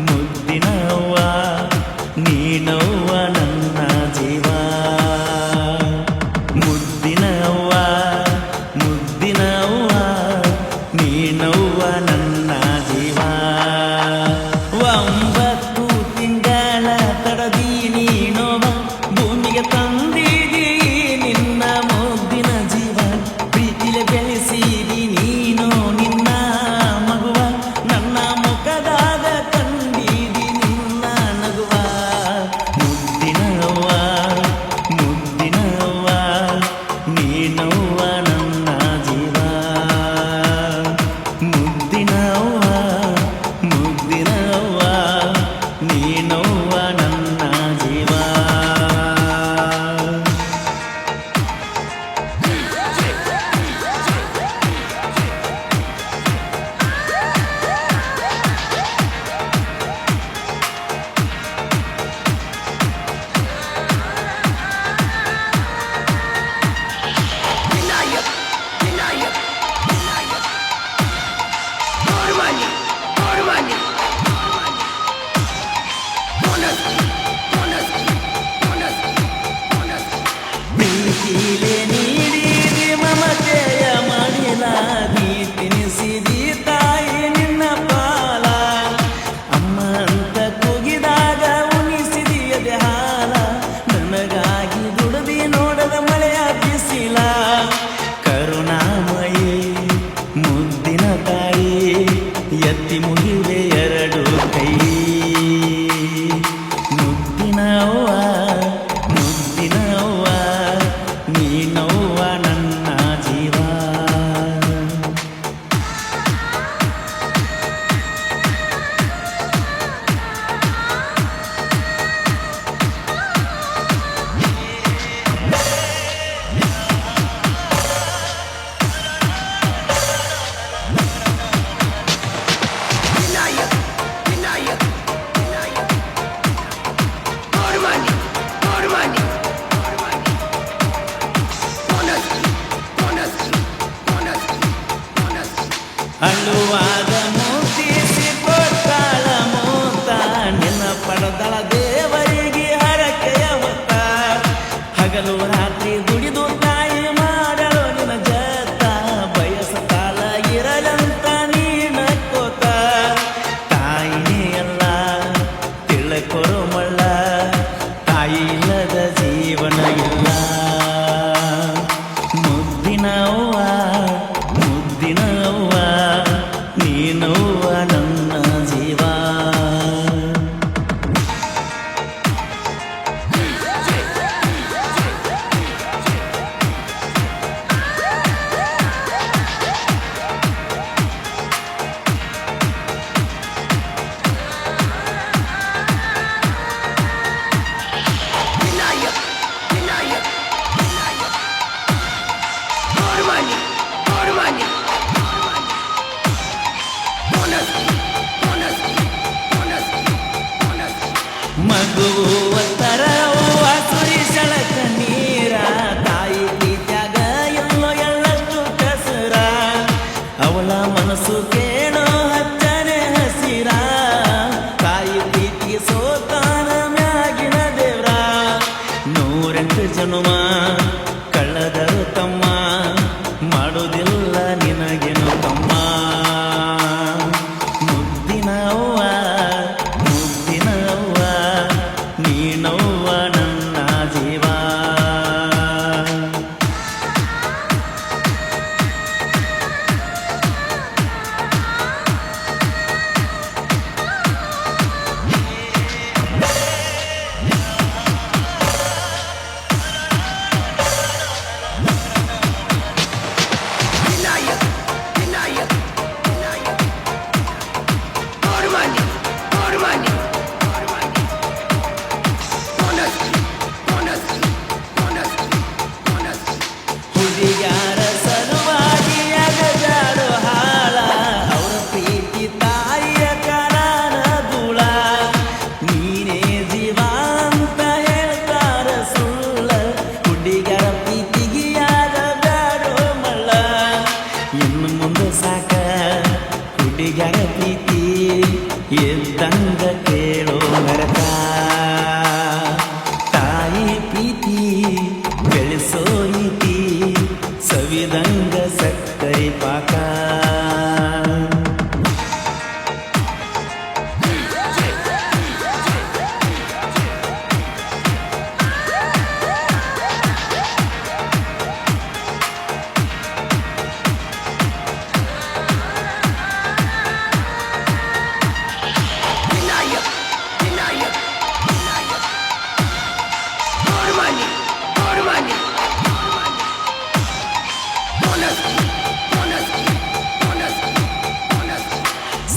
ಮುದ್ದಿನವ್ವ ನೀನವ್ವ ನನ್ನ ಜೀವ ಮುದ್ದಿನವ್ವ ನೀನವ್ವ ನನ್ನ ಜೀವ 9 ತಿಂಗಳ ತಡದಿ ನೀನೋವ ಭೂಮಿಗೆ ತಂದಿದಿ ನಿನ್ನ ಮುದ್ದಿನ ಜೀವ ಪ್ರೀತಿಲೆ ಬೆಳೆಸಿದಿ ನೀನು ನಿನ್ನ ಮಗುವ ನನ್ನ ಮುಖದಾಗ ಕಂಡಿದಿ ನಿನ್ನ ನಗುವ ಮುದ್ದಿನವ್ವ ನೀನವ್ವ ನನ್ನ ಜೀವ ಮುದ್ದಿನವ್ವ ನೀನವ್ವ ನನ್ನ ಜೀವ ಪ್ರೀತಿಲೆ ನೀಡಿದಿ ಮಮತೆಯ ಮಾಡಿಲಾದಿ ತಿನಿಸಿದಿ ತಾಯಿ ನಿನ್ನ ಪಾಲ ಅಮ್ಮ ಅಂತ ಕೂಗಿದಾಗ ಉಣಿಸಿದಿ ಎದೆ ಹಾಲ ನನಗಾಗಿ ದುಡದಿ ನೋಡದ ಮಳೆಯ ಬಿಸಿಲ ಕರುಣಾಮಯಿ ಮುದ್ದಿನ ತಾಯಿ ಎತ್ತಿ ಮುಗಿವೆ 2 ಕೈ ಮುದ್ದಿನವ್ವ ನೀನವ್ವ ನನ್ನ ಜೀವ ಅಳುವಾಗ ಮುದ್ದಿಸಿ ಕೊಟ್ಟಾಳ ಮೂತ ನಿನ್ನ ಪಡೆದಳ ದೇವರಿಗೆ ಹರಕೆಯ ಹೊತ್ತ ಹಗಲು ರಾತ್ರಿ ದುಡಿದು ತಾಯಿ ಮಾಡಲು ನಿನ್ನ ಜತ ಬಯಸತಾಳ ಇರಲಂತ ನೀನ ಕೋತ ತಾಯಿನೇ ಎಲ್ಲ ತಿಳಕೊರು ಮಳ್ಳ ತಾಯಿ ಇಲ್ಲದ ಜೀವನ ಇಲ್ಲ ಮುದ್ದಿನವ್ವ ನೀನವ್ವ ನನ್ನ ಜೀವ ಮಗುವ ತರವ್ವ ಸುರಿಸಳ ಕಣ್ಣೀರ ತಾಯಿ ಪ್ರೀತ್ಯಾಗ ಎಲ್ಲೋ ಎಳ್ಳಷ್ಟು ಕಸರ ಅವಳ ಮನಸ್ಸು ಕೇಳೋ ಹಚ್ಚನೆ ಹಸಿರ ತಾಯಿ ಪ್ರೀತಿಗೆ ಸೋತಾನ ಮ್ಯಾಗಿನ ದೇವ್ರ 108 ಜನುಮ ಕಳ್ಳದರು ತಮ್ಮ ಮಾಡುವುದಿಲ್ಲ ನಿನಗೇನು ತಮ್ಮ ಮುದ್ದಿನವ್ವ ನೀನವ್ವ ನನ್ನ ಜೀವ ಇನ್ನು ಮುಂದೆ ಸಾಕ ಹುಡುಗರ ಪ್ರೀತಿ ಎದ್ದಂಗ ಕೇಳೋ ನರಕ ತಾಯಿ ಪ್ರೀತಿ ಬೆಳೆಸೋ ರೀತಿ ಸವಿದಂಗ ಸಕ್ಕರೆ ಪಾಕ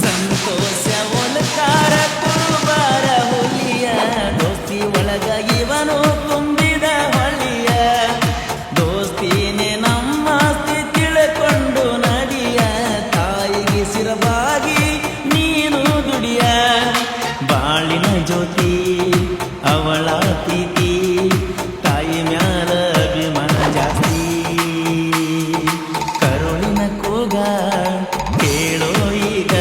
ಸಂತೋಷ ಒಲಕಾರ ಕುರುಬಾರ ಹುಲಿಯ ದೋಸ್ತಿ ಒಳಗ ಇವನು ತುಂಬಿದ ಹೊಳಿಯ ದೋಸ್ತಿನೇ ನಮ್ಮ ಆಸ್ತಿ ತಿಳ್ಕೊಂಡು ನಡಿಯ ತಾಯಿಗೆ ಸಿರಬಾಗಿ ನೀನು ದುಡಿಯ ಬಾಳಿನ ಜ್ಯೋತಿ ಅವಳ ಪ್ರೀತಿ ತಾಯಿ ಮ್ಯಾಲ ಅಭಿಮಾನ ಜಾಸ್ತಿ ಕರುಳಿನ ಕೂಗ ಕೇಳೋ ಈಗ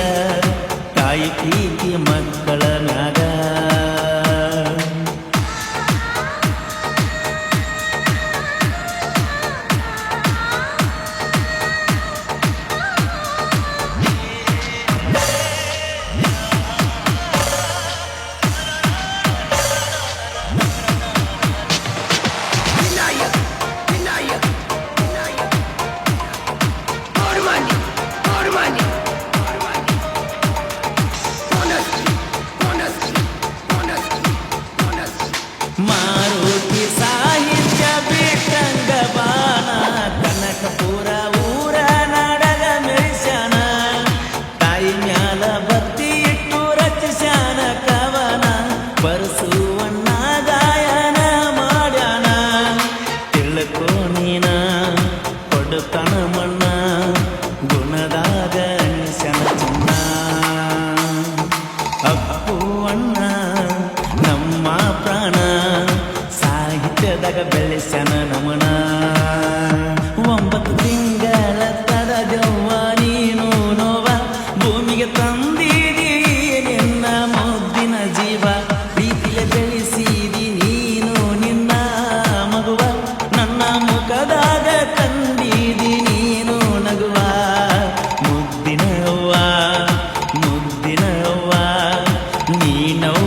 ತಾಯಿ ಪ್ರೀತಿ ಮಕ್ಕಳ ಮ್ಯಾಗ ಮಾರುತಿ ಸಾಹಿತ್ಯ ಬಿಟ್ಟಂಗ ಬಾಣ ಕನಕಪುರ ಊರ ನಾಡಗ ಮೆರಿಸ್ಯಾನ ತಾಯಿ ಮ್ಯಾಲ ಭಕ್ತಿ ಇಟ್ಟು ರಚಿಸ್ಯಾನ ಕವನ ಬರಸುವಣ್ಣ ಗಾಯನ ಮಾಡ್ಯಾನ ತಿಳ್ಕೋ ನೀನ ಕೊಡುತ್ತಾನ ಮಣ್ಣ ಗುಣದಾಗ ಅನಿಸ್ಯಾನ ಚಿನ್ನ ಅಪ್ಪು ಅಣ್ಣ ನಮ್ಮ ಪ್ರಾಣ ಸಾಹಿತ್ಯದಾಗ ಬೆಳೆಸ್ಯಾನ ನಮನ 9 ತಿಂಗಳ ತದ ಜವ್ವ ನೀನು ನೋವ ಭೂಮಿಗೆ ತಂದಿದಿ ನಿನ್ನ ಮುದ್ದಿನ ಜೀವ ಪ್ರೀತಿಲೆ ಬೆಳೆಸಿದಿ ನೀನು ನಿನ್ನ ಮಗುವ ನನ್ನ ಮುಖದಾಗ ತಂದಿದಿ ನೀನು ನಗುವ ಮುದ್ದಿನ ಅವ್ವ ನೀನವ್ವ